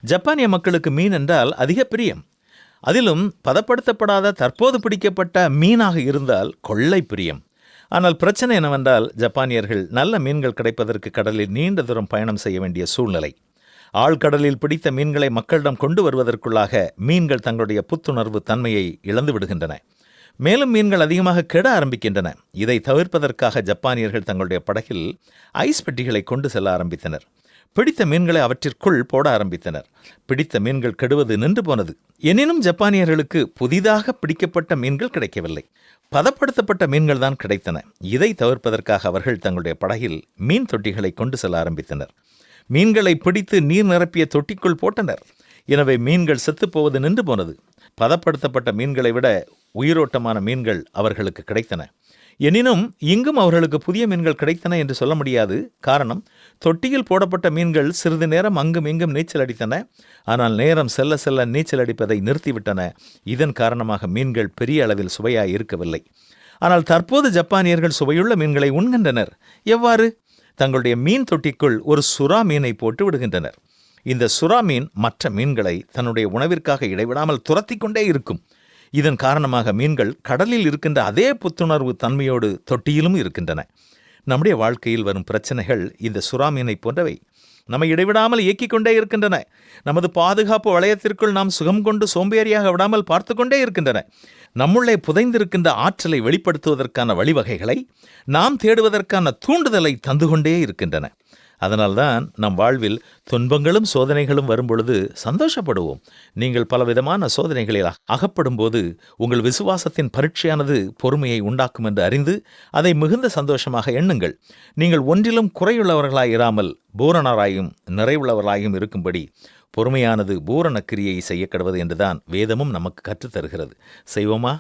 ஜப்பானிய மக்களுக்கு மீன் என்றால் அதிக பிரியம். அதிலும் பதப்படுத்தப்படாத தற்போது பிடிக்கப்பட்ட மீனாக இருந்தால் கொள்ளை பிரியம். ஆனால் பிரச்சனை என்னவென்றால், ஜப்பானியர்கள் நல்ல மீன்கள் கிடைப்பதற்கு கடலில் நீண்ட தூரம் பயணம் செய்ய வேண்டிய சூழ்நிலை. ஆழ்கடலில் பிடித்த மீன்களை மக்களிடம் கொண்டு வருவதற்குள்ளாக மீன்கள் தங்களுடைய புத்துணர்வு தன்மையை இழந்து விடுகின்றன. மேலும் மீன்கள் அதிகமாக கெட ஆரம்பிக்கின்றன. இதை தவிர்ப்பதற்காக ஜப்பானியர்கள் தங்களுடைய படகில் ஐஸ் பெட்டிகளை கொண்டு செல்ல ஆரம்பித்தனர். பிடித்த மீன்களை அவற்றிற்குள் போட ஆரம்பித்தனர். பிடித்த மீன்கள் கெடுவது நின்று போனது. எனினும் ஜப்பானியர்களுக்கு புதிதாக பிடிக்கப்பட்ட மீன்கள் கிடைக்கவில்லை. பதப்படுத்தப்பட்ட மீன்கள் தான் கிடைத்தன. இதை தவிர்ப்பதற்காக அவர்கள் தங்களுடைய படகில் மீன் தொட்டிகளை கொண்டு செல்ல ஆரம்பித்தனர். மீன்களை பிடித்து நீர் நிரப்பிய தொட்டிக்குள் போட்டனர். எனவே மீன்கள் செத்துப்போவது நின்று போனது. பதப்படுத்தப்பட்ட மீன்களை விட உயிரோட்டமான மீன்கள் அவர்களுக்கு கிடைத்தன. எனினும் இங்கும் அவர்களுக்கு புதிய மீன்கள் கிடைத்தன என்று சொல்ல முடியாது. காரணம், தொட்டியில் போடப்பட்ட மீன்கள் சிறிது நேரம் அங்கும் இங்கும் நீச்சல் அடித்தன. ஆனால் நேரம் செல்ல செல்ல நீச்சல் அடிப்பதை நிறுத்திவிட்டன. இதன் காரணமாக மீன்கள் பெரிய அளவில் சுவையாய் இருக்கவில்லை. ஆனால் தற்போது ஜப்பானியர்கள் சுவையுள்ள மீன்களை உண்கின்றனர். எவ்வாறு? தங்களுடைய மீன் தொட்டிக்குள் ஒரு சுறா மீனை போட்டு விடுகின்றனர். இந்த சுறா மீன் மற்ற மீன்களை தன்னுடைய உணவிற்காக இடைவிடாமல் துரத்தி கொண்டே இருக்கும். இதன் காரணமாக மீன்கள் கடலில் இருக்கின்ற அதே புத்துணர்வு தன்மையோடு தொட்டியிலும் இருக்கின்றன. நம்முடைய வாழ்க்கையில் வரும் பிரச்சனைகள் இந்த சுறா மீனை போன்றவை. நம்மை இடைவிடாமல் இயக்கிக் கொண்டே இருக்கின்றன. நமது பாதுகாப்பு வளையத்திற்குள் நாம் சுகம் கொண்டு சோம்பேறியாக விடாமல் பார்த்து கொண்டே இருக்கின்றன. நம்முள்ளே புதைந்திருக்கின்ற ஆற்றலை வெளிப்படுத்துவதற்கான வழிவகைகளை நாம் தேடுவதற்கான தூண்டுதலை தந்து கொண்டே இருக்கின்றன. அதனால்தான் நம் வாழ்வில் துன்பங்களும் சோதனைகளும் வரும்பொழுது சந்தோஷப்படுவோம். நீங்கள் பலவிதமான சோதனைகளில் அகப்படும் போது உங்கள் விசுவாசத்தின் பரீட்சையானது பொறுமையை உண்டாக்கும் என்று அறிந்து அதை மிகுந்த சந்தோஷமாக எண்ணுங்கள். நீங்கள் ஒன்றிலும் குறையுள்ளவர்களாய் இராமல் பூரணராயும் நிறைவுள்ளவர்களாயும் இருக்கும்படி பொறுமையானது பூரண கிரியை செய்ய கடவது என்றுதான் வேதமும் நமக்கு கற்றுத்தருகிறது. செய்வோமா?